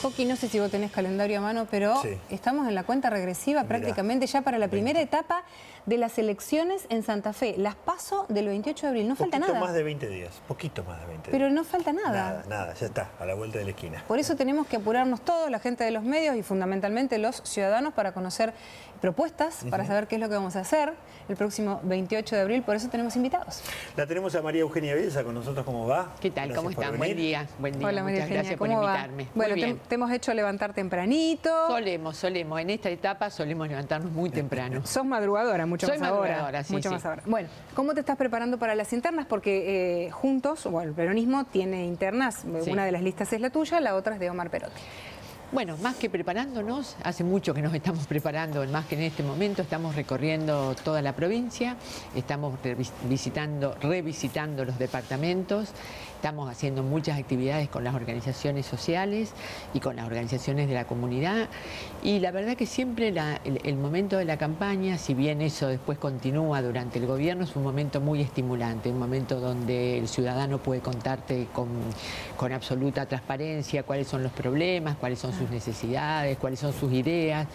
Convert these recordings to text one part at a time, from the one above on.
Coqui, no sé si vos tenés calendario a mano, pero sí, estamos en la cuenta regresiva prácticamente ya para la primera etapa de las elecciones en Santa Fe. Las PASO del 28 de abril. No falta nada. Poquito más de 20 días, poquito más de 20 días. Pero no falta nada. Nada, ya está, a la vuelta de la esquina. Por eso tenemos que apurarnos todos, la gente de los medios y fundamentalmente los ciudadanos, para conocer propuestas, para saber qué es lo que vamos a hacer el próximo 28 de abril. Por eso tenemos invitados. La tenemos a María Eugenia Bielsa con nosotros. ¿Cómo va? ¿Qué tal? Gracias. ¿Cómo están? Buen día. Buen día. Hola, María Muchas Eugenia, gracias por ¿cómo va? invitarme. Bueno, muy bien. te hemos hecho levantar tempranito. Solemos. En esta etapa solemos levantarnos muy temprano. Sos madrugadora, mucho Soy más ahora. madrugadora, sí, mucho sí. más ahora. Bueno, ¿cómo te estás preparando para las internas? Porque juntos, el peronismo tiene internas. Sí. Una de las listas es la tuya, la otra es de Omar Perotti. Bueno, más que preparándonos, hace mucho que nos estamos preparando, más que en este momento estamos recorriendo toda la provincia, estamos revisitando los departamentos, estamos haciendo muchas actividades con las organizaciones sociales y con las organizaciones de la comunidad, y la verdad que siempre el momento de la campaña, si bien eso después continúa durante el gobierno, es un momento muy estimulante, un momento donde el ciudadano puede contarte con absoluta transparencia cuáles son los problemas, cuáles son sus necesidades, cuáles son sus ideas,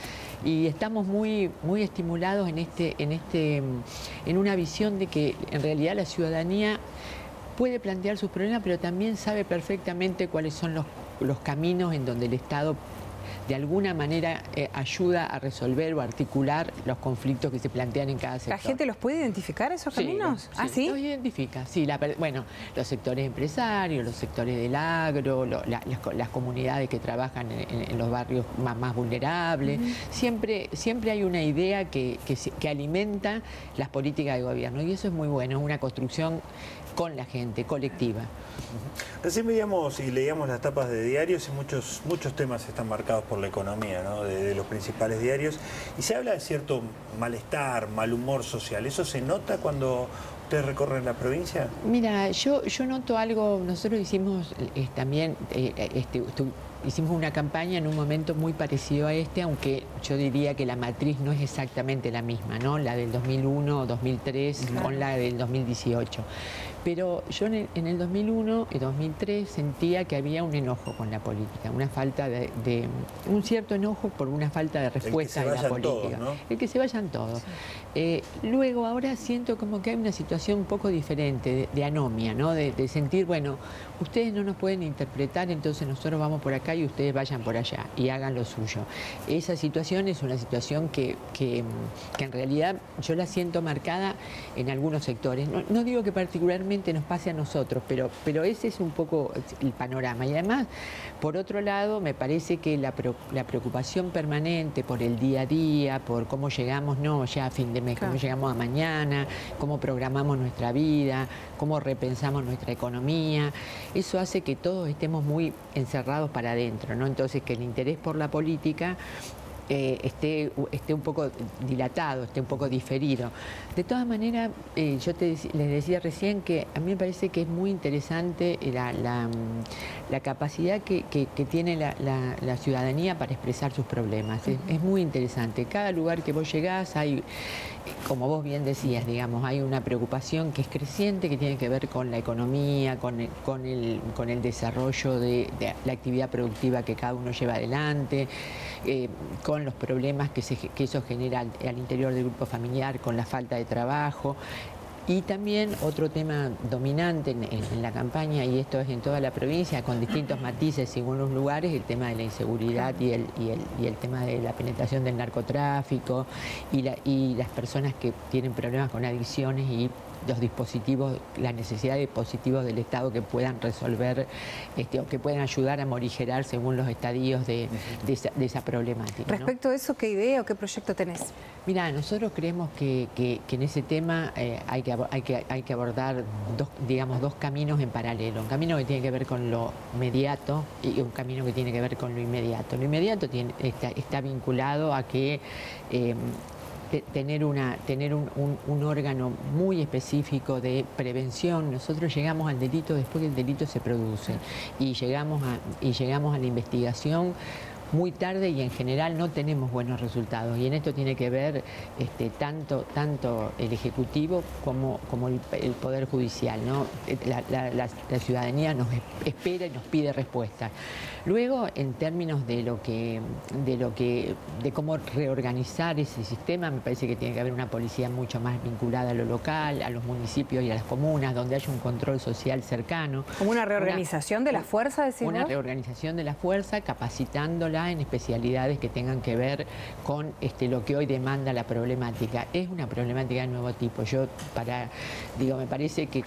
y estamos muy estimulados en una visión de que en realidad la ciudadanía puede plantear sus problemas, pero también sabe perfectamente cuáles son los caminos en donde el Estado de alguna manera ayuda a resolver o articular los conflictos que se plantean en cada sector. ¿La gente los puede identificar, esos caminos? Sí, los identifica. Sí, bueno, los sectores empresarios, los sectores del agro, las comunidades que trabajan en los barrios más vulnerables. Siempre hay una idea que alimenta las políticas de gobierno, y eso es muy bueno, es una construcción con la gente, colectiva. Recién veíamos y leíamos las tapas de diarios y muchos temas están marcados por la economía, ¿no? de los principales diarios, y se habla de cierto malestar, mal humor social. ¿Eso se nota cuando ustedes recorren la provincia? Mira, yo noto algo. Nosotros hicimos también hicimos una campaña en un momento muy parecido a este, aunque yo diría que la matriz no es exactamente la misma, ¿no? La del 2001 o 2003 con la del 2018. Pero yo en el 2001 y 2003 sentía que había un enojo con la política, una falta un cierto enojo por una falta de respuesta de la política. Todos, ¿no? El que se vayan todos. Sí. Luego ahora siento como que hay una situación un poco diferente, de anomia, ¿no? De sentir, bueno, ustedes no nos pueden interpretar, entonces nosotros vamos por acá y ustedes vayan por allá y hagan lo suyo. Esa situación es una situación que en realidad yo la siento marcada en algunos sectores. No digo que particularmente nos pase a nosotros, pero ese es un poco el panorama. Y además, por otro lado, me parece que la preocupación permanente por el día a día, por cómo llegamos, no ya a fin de mes, cómo llegamos a mañana, cómo programamos nuestra vida, cómo repensamos nuestra economía, eso hace que todos estemos muy encerrados para adentro, ¿no? Entonces, que el interés por la política esté un poco dilatado, esté un poco diferido. De todas maneras, yo les decía recién que a mí me parece que es muy interesante la capacidad que tiene la ciudadanía para expresar sus problemas. Es muy interesante. Cada lugar que vos llegás hay, como vos bien decías, digamos, hay una preocupación que es creciente, que tiene que ver con la economía, con el desarrollo de la actividad productiva que cada uno lleva adelante, con los problemas que eso genera al interior del grupo familiar, con la falta de trabajo. Y también otro tema dominante en la campaña, y esto es en toda la provincia, con distintos matices según los lugares, el tema de la inseguridad y el tema de la penetración del narcotráfico y las personas que tienen problemas con adicciones y los dispositivos, la necesidad de dispositivos del Estado que puedan resolver o que puedan ayudar a morigerar según los estadios de esa problemática, ¿no? Respecto a eso, ¿qué idea o qué proyecto tenés? Mira, nosotros creemos que en ese tema hay que abordar dos caminos en paralelo. Un camino que tiene que ver con lo inmediato y un camino que tiene que ver con lo inmediato. Lo inmediato está vinculado a que tener un órgano muy específico de prevención. Nosotros llegamos al delito después que el delito se produce y llegamos a la investigación muy tarde y en general no tenemos buenos resultados. Y en esto tiene que ver tanto el Ejecutivo como el Poder Judicial, ¿no? La ciudadanía nos espera y nos pide respuestas. Luego, en términos de cómo reorganizar ese sistema, me parece que tiene que haber una policía mucho más vinculada a lo local, a los municipios y a las comunas, donde haya un control social cercano. ¿Como una reorganización de la fuerza, decís Una vos? reorganización de la fuerza, capacitándola en especialidades que tengan que ver con lo que hoy demanda la problemática. Es una problemática de nuevo tipo. Me parece que,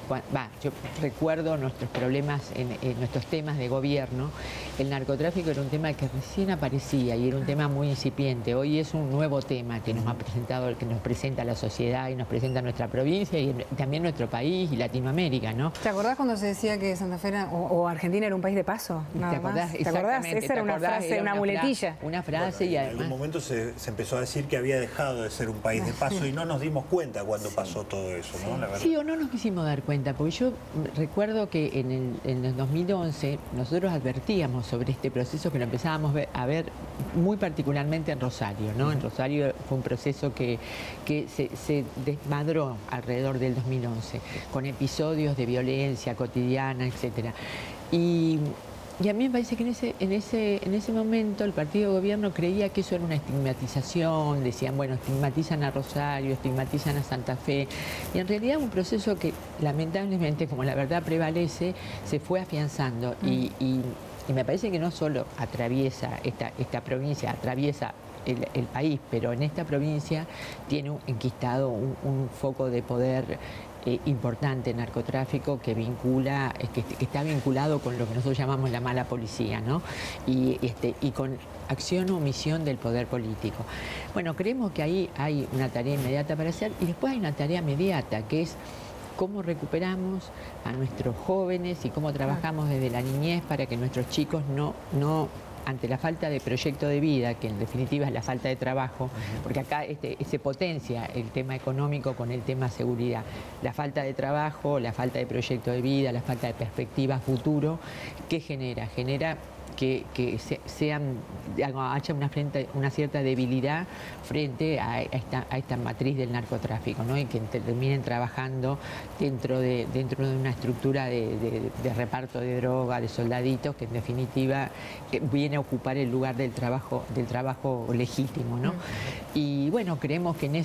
yo recuerdo nuestros problemas en nuestros temas de gobierno. El narcotráfico era un tema que recién aparecía y era un tema muy incipiente. Hoy es un nuevo tema que nos ha presentado, que nos presenta la sociedad y nos presenta nuestra provincia y también nuestro país y Latinoamérica, ¿no? ¿Te acordás cuando se decía que Santa Fe o Argentina era un país de paso? ¿Te acordás? ¿Te acordás? Esa era una frase, una muletilla. Una frase y en además... algún momento se empezó a decir que había dejado de ser un país de paso y no nos dimos cuenta cuando pasó todo eso, ¿no? La verdad. Sí, o no nos quisimos dar cuenta, porque yo recuerdo que en el 2011 nosotros advertíamos sobre este proceso que lo empezábamos a ver muy particularmente en Rosario, ¿no? En Rosario fue un proceso que se desmadró alrededor del 2011, con episodios de violencia cotidiana, etcétera. Y a mí me parece que en ese momento el partido de gobierno creía que eso era una estigmatización, decían, bueno, estigmatizan a Rosario, estigmatizan a Santa Fe, y en realidad un proceso que lamentablemente, como la verdad prevalece, se fue afianzando y me parece que no solo atraviesa esta provincia, atraviesa el país, pero en esta provincia tiene enquistado un foco de poder importante, narcotráfico, que está vinculado con lo que nosotros llamamos la mala policía, ¿no? Y con acción o omisión del poder político. Bueno, creemos que ahí hay una tarea inmediata para hacer y después hay una tarea inmediata que es cómo recuperamos a nuestros jóvenes y cómo trabajamos desde la niñez para que nuestros chicos no ante la falta de proyecto de vida, que en definitiva es la falta de trabajo, porque acá se potencia el tema económico con el tema seguridad. La falta de trabajo, la falta de proyecto de vida, la falta de perspectiva futuro, ¿qué genera? Genera que haya una cierta debilidad frente a esta matriz del narcotráfico, ¿no? Y que terminen trabajando dentro de una estructura de reparto de droga, de soldaditos, que en definitiva viene a ocupar el lugar del trabajo legítimo, ¿no? Y bueno, creemos que en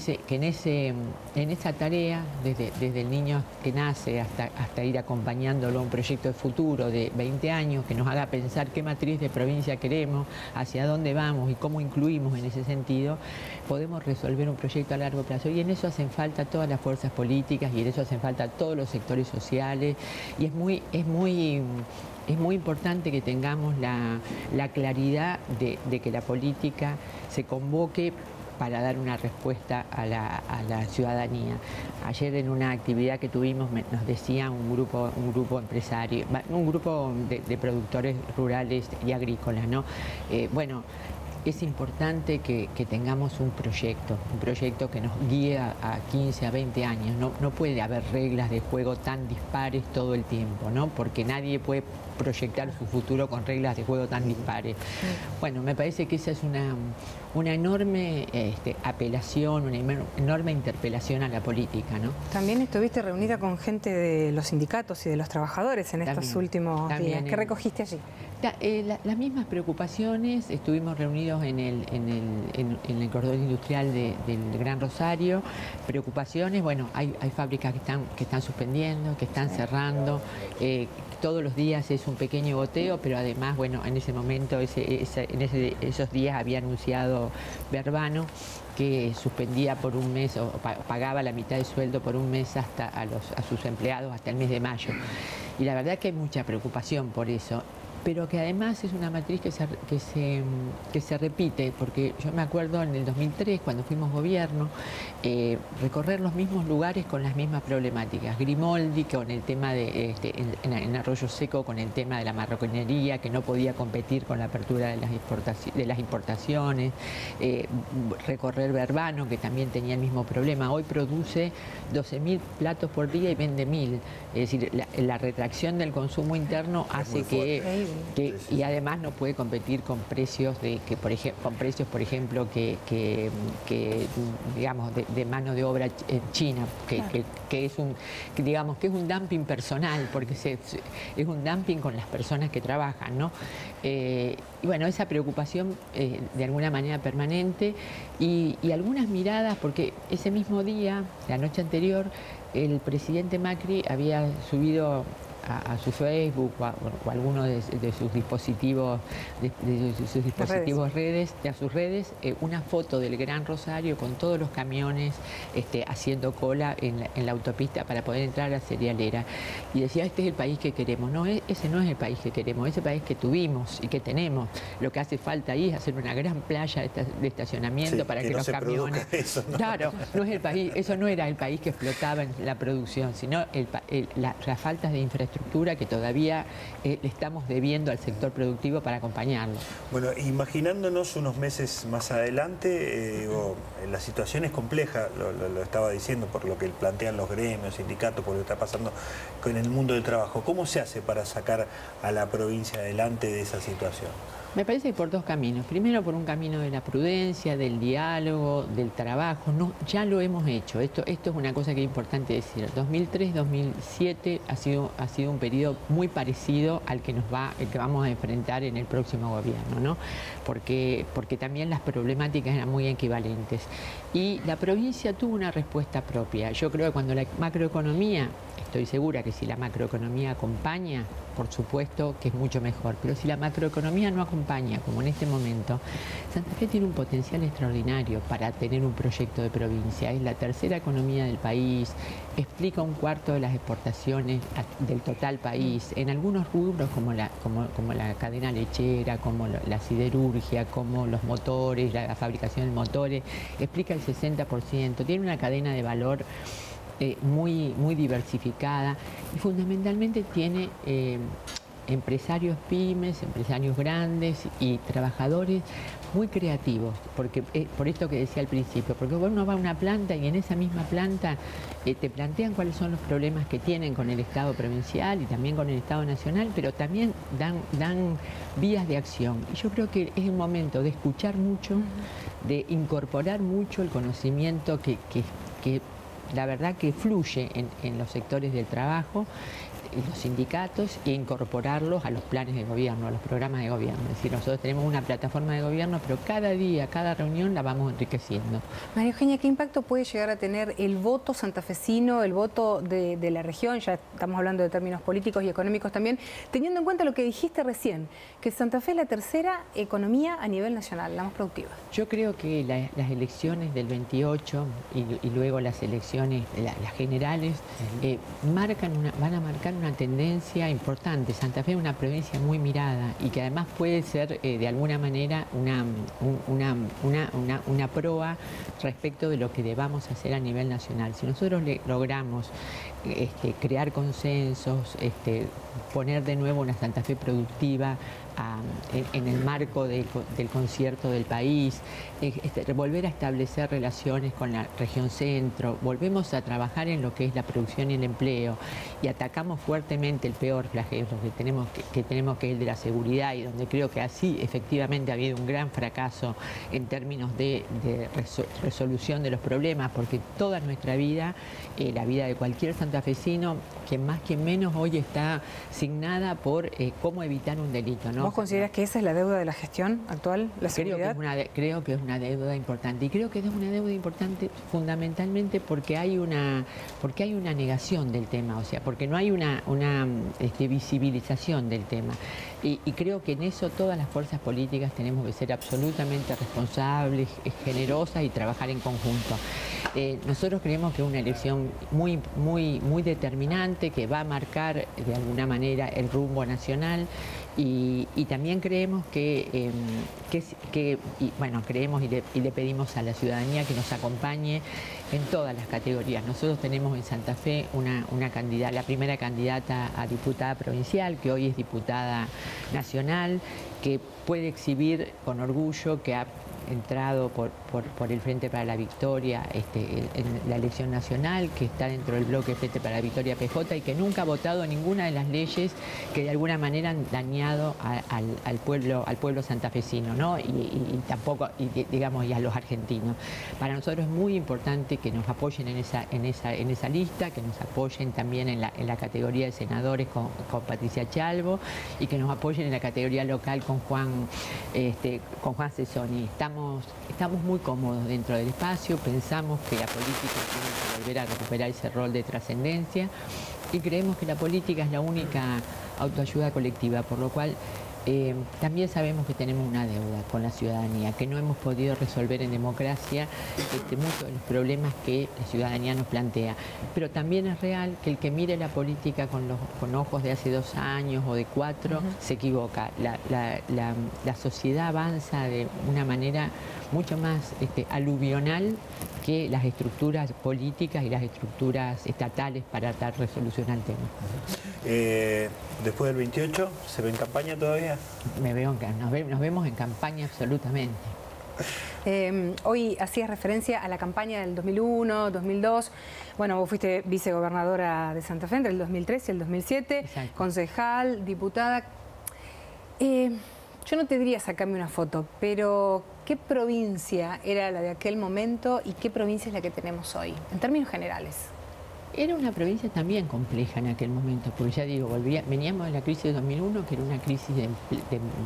esa tarea, desde el niño que nace hasta ir acompañándolo a un proyecto de futuro de 20 años, que nos haga pensar qué matriz de provincia queremos, hacia dónde vamos y cómo incluimos en ese sentido, podemos resolver un proyecto a largo plazo. Y en eso hacen falta todas las fuerzas políticas y en eso hacen falta todos los sectores sociales. Y es muy importante que tengamos la claridad de que la política se convoque para dar una respuesta a la ciudadanía. Ayer en una actividad que tuvimos nos decía un grupo empresario, un grupo de productores rurales y agrícolas, ¿no? Bueno, es importante que tengamos un proyecto que nos guíe a 15, a 20 años. No puede haber reglas de juego tan dispares todo el tiempo, ¿no? Porque nadie puede proyectar su futuro con reglas de juego tan dispares. Bueno, me parece que esa es una enorme apelación, una enorme interpelación a la política, ¿no? También estuviste reunida con gente de los sindicatos y de los trabajadores en estos últimos días. ¿Qué recogiste allí? Las mismas preocupaciones. Estuvimos reunidos en el corredor industrial del Gran Rosario. Preocupaciones, bueno, hay fábricas que están suspendiendo, que están cerrando. Todos los días es un pequeño goteo, pero además, bueno, en ese momento, esos días había anunciado Verbano que suspendía por un mes o pagaba la mitad de sueldo por un mes a sus empleados hasta el mes de mayo. Y la verdad que hay mucha preocupación por eso. Pero que además es una matriz que se repite, porque yo me acuerdo en el 2003, cuando fuimos gobierno, recorrer los mismos lugares con las mismas problemáticas. Grimoldi, con el tema en Arroyo Seco, con el tema de la marroquinería, que no podía competir con la apertura de las importaciones. Recorrer Verbano, que también tenía el mismo problema. Hoy produce 12.000 platos por día y vende 1.000. Es decir, la retracción del consumo interno hace que Y además no puede competir con precios por ejemplo, digamos, de mano de obra china, que es un dumping personal, porque es un dumping con las personas que trabajan, ¿no? Y bueno, esa preocupación de alguna manera permanente y algunas miradas, porque ese mismo día, la noche anterior, el presidente Macri había subido a su Facebook o a alguno de sus dispositivos, a sus redes, una foto del Gran Rosario con todos los camiones haciendo cola en la autopista para poder entrar a la cerealera. Y decía, este es el país que queremos. No, ese no es el país que queremos, ese país que tuvimos y que tenemos. Lo que hace falta ahí es hacer una gran playa de estacionamiento para que los camiones... Eso, ¿no? Claro, no es el país, eso no era el país que explotaba en la producción, sino las faltas de infraestructura que todavía le estamos debiendo al sector productivo para acompañarlo. Bueno, imaginándonos unos meses más adelante, la situación es compleja, lo estaba diciendo, por lo que plantean los gremios, sindicatos, por lo que está pasando con el mundo del trabajo. ¿Cómo se hace para sacar a la provincia adelante de esa situación? Me parece que por dos caminos. Primero, por un camino de la prudencia, del diálogo, del trabajo. No, ya lo hemos hecho. Esto es una cosa que es importante decir. 2003-2007 ha sido un periodo muy parecido al que vamos a enfrentar en el próximo gobierno, ¿no? Porque también las problemáticas eran muy equivalentes. Y la provincia tuvo una respuesta propia. Yo creo que cuando la macroeconomía, estoy segura que si la macroeconomía acompaña, por supuesto que es mucho mejor, pero si la macroeconomía no acompaña, como en este momento, Santa Fe tiene un potencial extraordinario para tener un proyecto de provincia. Es la tercera economía del país, explica un cuarto de las exportaciones del total país, en algunos rubros como la cadena lechera, como la siderurgia, como los motores, la fabricación de motores, explica el 60%, tiene una cadena de valor muy diversificada y fundamentalmente tiene empresarios pymes, empresarios grandes y trabajadores muy creativos, porque por esto que decía al principio, porque uno va a una planta y en esa misma planta te plantean cuáles son los problemas que tienen con el Estado provincial y también con el Estado nacional, pero también dan vías de acción. Y yo creo que es un momento de escuchar mucho, de incorporar mucho el conocimiento que la verdad que fluye en los sectores del trabajo, en los sindicatos, e incorporarlos a los planes de gobierno, a los programas de gobierno. Es decir, nosotros tenemos una plataforma de gobierno, pero cada día, cada reunión la vamos enriqueciendo. María Eugenia, ¿qué impacto puede llegar a tener el voto santafesino, el voto de la región? Ya estamos hablando de términos políticos y económicos también, teniendo en cuenta lo que dijiste recién, que Santa Fe es la tercera economía a nivel nacional, la más productiva. Yo creo que las elecciones del 28 y luego las elecciones, las generales, van a marcar una tendencia importante. Santa Fe es una provincia muy mirada y que además puede ser de alguna manera una proa respecto de lo que debamos hacer a nivel nacional. Si nosotros logramos crear consensos, poner de nuevo una Santa Fe productiva en el marco del concierto del país, volver a establecer relaciones con la región centro, volvemos a trabajar en lo que es la producción y el empleo y atacamos fuertemente el peor flagelo que tenemos que es el de la seguridad, y donde creo que así efectivamente ha habido un gran fracaso en términos de resolución de los problemas, porque toda nuestra vida, la vida de cualquier santafesino, quien más quien menos, hoy está signada por cómo evitar un delito, ¿no? ¿Vos considerás que esa es la deuda de la gestión actual, la seguridad? Creo que es una deuda importante, y creo que es una deuda importante fundamentalmente porque hay una negación del tema, o sea, porque no hay una visibilización del tema. Y creo que en eso todas las fuerzas políticas tenemos que ser absolutamente responsables, generosas y trabajar en conjunto. Nosotros creemos que es una elección muy determinante, que va a marcar de alguna manera el rumbo nacional, y también creemos creemos y le pedimos a la ciudadanía que nos acompañe en todas las categorías. Nosotros tenemos en Santa Fe la primera candidata a diputada provincial, que hoy es diputada nacional, que puede exhibir con orgullo que ha entrado por el Frente para la Victoria en la elección nacional, que está dentro del bloque Frente para la Victoria PJ y que nunca ha votado ninguna de las leyes que de alguna manera han dañado al pueblo santafesino, ¿no? Y tampoco, digamos, y a los argentinos. Para nosotros es muy importante que nos apoyen en esa lista, que nos apoyen también en la categoría de senadores con Patricia Chalvo y que nos apoyen en la categoría local con Juan Cesoni. Estamos muy cómodos dentro del espacio, pensamos que la política tiene que volver a recuperar ese rol de trascendencia y creemos que la política es la única autoayuda colectiva, por lo cual también sabemos que tenemos una deuda con la ciudadanía, que no hemos podido resolver en democracia muchos de los problemas que la ciudadanía nos plantea. Pero también es real que el que mire la política con ojos de hace 2 años o de 4 se equivoca. La sociedad avanza de una manera mucho más aluvional que las estructuras políticas y las estructuras estatales para dar resolución al tema. Después del 28, ¿se ve en campaña todavía? Nos vemos en campaña absolutamente. Hoy hacías referencia a la campaña del 2001, 2002. Bueno, vos fuiste vicegobernadora de Santa Fe entre el 2003 y el 2007, Exacto. Concejal, diputada. Yo no te diría sacarme una foto, pero ¿qué provincia era la de aquel momento y qué provincia es la que tenemos hoy, en términos generales? Era una provincia también compleja en aquel momento, porque ya digo, veníamos de la crisis de 2001, que era una crisis de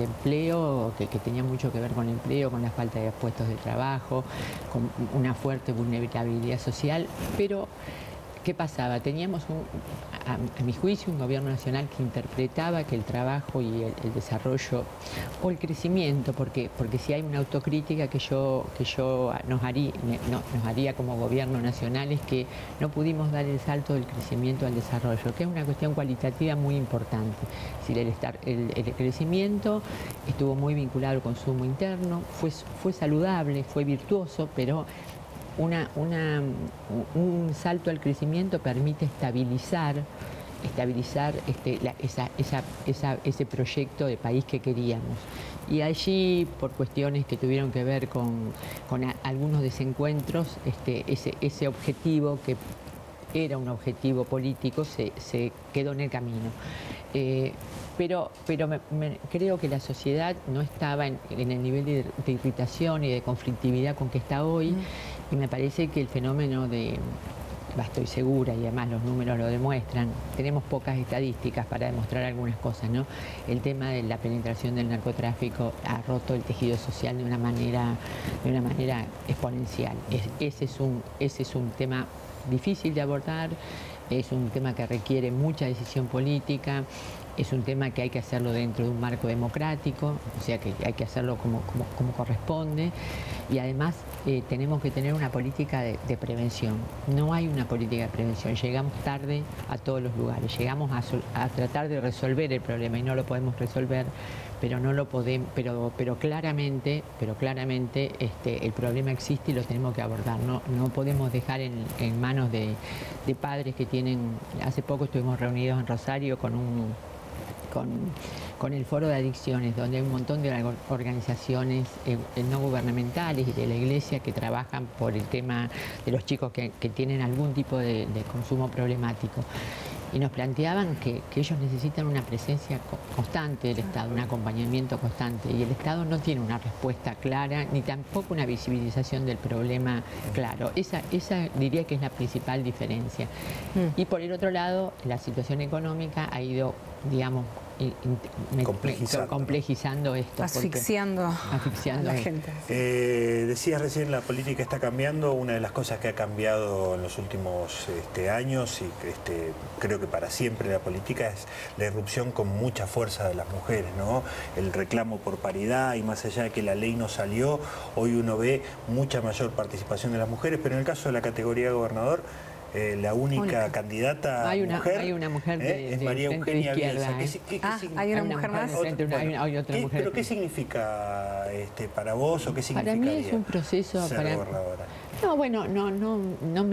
empleo, que tenía mucho que ver con el empleo, con la falta de puestos de trabajo, con una fuerte vulnerabilidad social, pero ¿qué pasaba? Teníamos, a mi juicio, un gobierno nacional que interpretaba que el trabajo y el desarrollo o el crecimiento, porque si hay una autocrítica que nos haría como gobierno nacional es que no pudimos dar el salto del crecimiento al desarrollo, que es una cuestión cualitativa muy importante. Es decir, el crecimiento estuvo muy vinculado al consumo interno, fue saludable, fue virtuoso, pero un salto al crecimiento permite estabilizar ese proyecto de país que queríamos. Y allí, por cuestiones que tuvieron que ver con algunos desencuentros, ese objetivo, que era un objetivo político, se quedó en el camino. Pero creo que la sociedad no estaba en el nivel de irritación y de conflictividad con que está hoy, y me parece que el fenómeno estoy segura, y además los números lo demuestran, tenemos pocas estadísticas para demostrar algunas cosas, ¿no? El tema de la penetración del narcotráfico ha roto el tejido social de una manera exponencial. Ese es un tema difícil de abordar, es un tema que requiere mucha decisión política, es un tema que hay que hacerlo dentro de un marco democrático, o sea que hay que hacerlo como corresponde, y además tenemos que tener una política de prevención. No hay una política de prevención, llegamos tarde a todos los lugares, llegamos a tratar de resolver el problema y no lo podemos resolver, pero no lo podemos, pero claramente el problema existe y lo tenemos que abordar. No podemos dejar en manos de padres que tienen. Hace poco estuvimos reunidos en Rosario con el Foro de Adicciones, donde hay un montón de organizaciones no gubernamentales y de la Iglesia que trabajan por el tema de los chicos que tienen algún tipo de consumo problemático. Y nos planteaban que ellos necesitan una presencia constante del Estado, un acompañamiento constante, y el Estado no tiene una respuesta clara, ni tampoco una visibilización del problema claro. Esa diría que es la principal diferencia. Y por el otro lado, la situación económica ha ido, digamos, complejizando esto. Asfixiando a la gente. Decías recién, la política está cambiando. Una de las cosas que ha cambiado en los últimos años, y creo que para siempre la política, es la irrupción con mucha fuerza de las mujeres, ¿no? El reclamo por paridad, y más allá de que la ley no salió, hoy uno ve mucha mayor participación de las mujeres, pero en el caso de la categoría de gobernador, la única candidata mujer, hay una mujer es María Eugenia Bielsa. ¿Hay una mujer más? Hay otra mujer. ¿Pero qué significa para vos, o qué significa para mí es un proceso ser gobernadora? No, bueno, no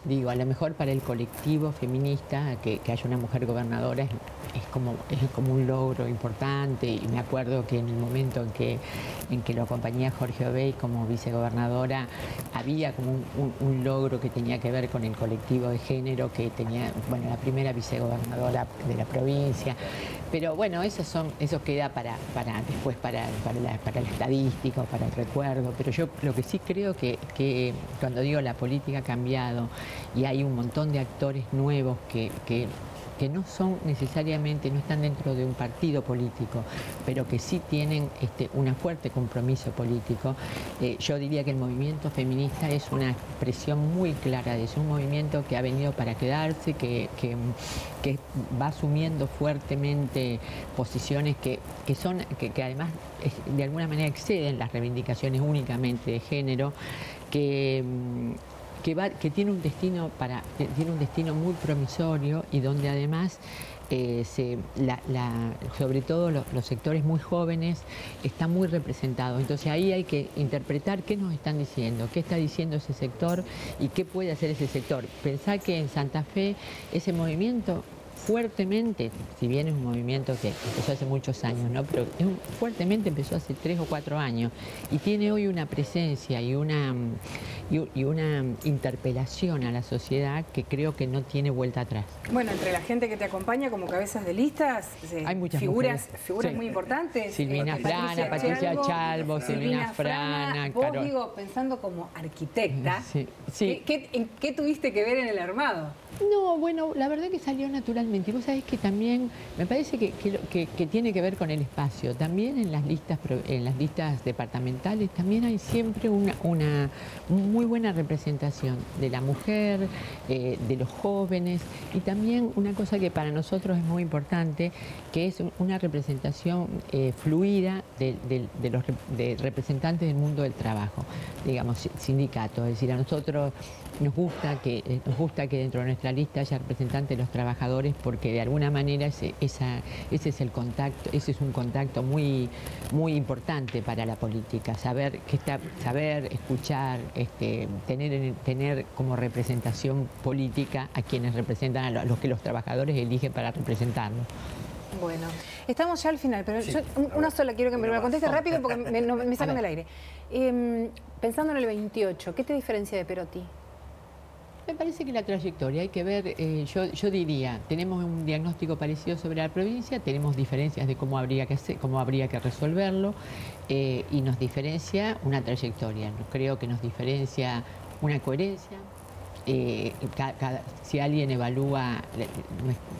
digo, a lo mejor para el colectivo feminista que haya una mujer gobernadora es como un logro importante, y me acuerdo que en el momento en que lo acompañé a Jorge Obey como vicegobernadora, había como un logro que tenía que ver con el colectivo de género, que tenía, bueno, la primera vicegobernadora de la provincia. Pero bueno, eso queda después para la estadística o para el recuerdo. Pero yo lo que sí creo que cuando digo la política ha cambiado y hay un montón de actores nuevos que no son necesariamente, no están dentro de un partido político, pero que sí tienen un fuerte compromiso político. Yo diría que el movimiento feminista es una expresión muy clara de eso, un movimiento que ha venido para quedarse, que va asumiendo fuertemente posiciones que además de alguna manera exceden las reivindicaciones únicamente de género, que tiene un destino muy promisorio, y donde además sobre todo los sectores muy jóvenes están muy representados. Entonces ahí hay que interpretar qué nos están diciendo, qué está diciendo ese sector y qué puede hacer ese sector. Pensá que en Santa Fe ese movimiento fuertemente, si bien es un movimiento que empezó hace muchos años, ¿no? Pero fuertemente empezó hace 3 o 4 años y tiene hoy una presencia y una interpelación a la sociedad que creo que no tiene vuelta atrás. Bueno, entre la gente que te acompaña como cabezas de listas, hay muchas figuras sí, muy importantes. Silvina Frana, Patricia Chalvo, Silvina Frana. Vos, digo, pensando como arquitecta, sí. ¿Qué tuviste que ver en el armado? No, bueno, la verdad que salió naturalmente. Y vos sabés que también me parece que tiene que ver con el espacio. También en las listas departamentales también hay siempre una muy buena representación de la mujer, de los jóvenes, y también una cosa que para nosotros es muy importante, que es una representación fluida de representantes del mundo del trabajo, digamos, sindicatos. Es decir, a nosotros nos gusta que dentro de nuestra lista haya representantes de los trabajadores, porque de alguna manera ese es el contacto, ese es un contacto muy, muy importante para la política, saber escuchar, tener como representación política a quienes representan, a los que los trabajadores eligen para representarlos. Bueno, estamos ya al final, pero sí, yo una sola quiero que me la conteste rápido porque me sacan del aire. Pensando en el 28, ¿qué te diferencia de Perotti? Me parece que la trayectoria, hay que ver, yo diría, tenemos un diagnóstico parecido sobre la provincia, tenemos diferencias de cómo habría que resolverlo, y nos diferencia una trayectoria. Creo que nos diferencia una coherencia. Si alguien evalúa,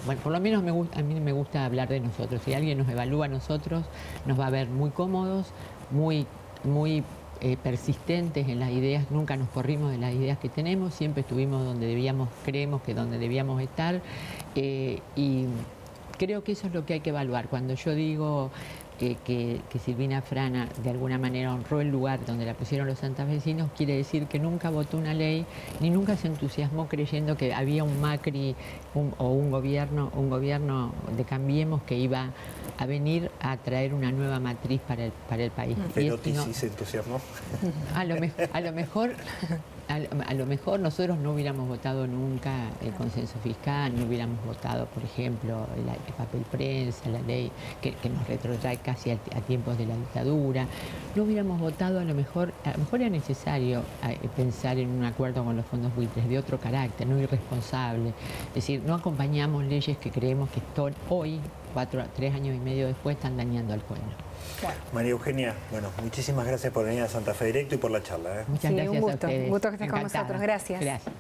bueno, por lo menos a mí me gusta hablar de nosotros, si alguien nos evalúa a nosotros, nos va a ver muy cómodos, muy persistentes en las ideas, nunca nos corrimos de las ideas que tenemos, siempre estuvimos creemos que donde debíamos estar, y creo que eso es lo que hay que evaluar. Cuando yo digo que Silvina Frana de alguna manera honró el lugar donde la pusieron los santafesinos, quiere decir que nunca votó una ley, ni nunca se entusiasmó creyendo que había un Macri o un gobierno de Cambiemos que iba a venir a traer una nueva matriz para el país. Perotti sí se entusiasmó. A lo mejor nosotros no hubiéramos votado nunca el consenso fiscal, no hubiéramos votado, por ejemplo, el papel prensa, la ley que nos retrotrae casi a tiempos de la dictadura. No hubiéramos votado, a lo mejor era necesario pensar en un acuerdo con los fondos buitres de otro carácter, no irresponsable. Es decir, no acompañamos leyes que creemos que hoy, 3 años y medio después, están dañando al pueblo. Claro. María Eugenia, bueno, muchísimas gracias por venir a Santa Fe Directo y por la charla. Muchas gracias un gusto, a ustedes. Un gusto que estés con nosotros. Gracias. Gracias.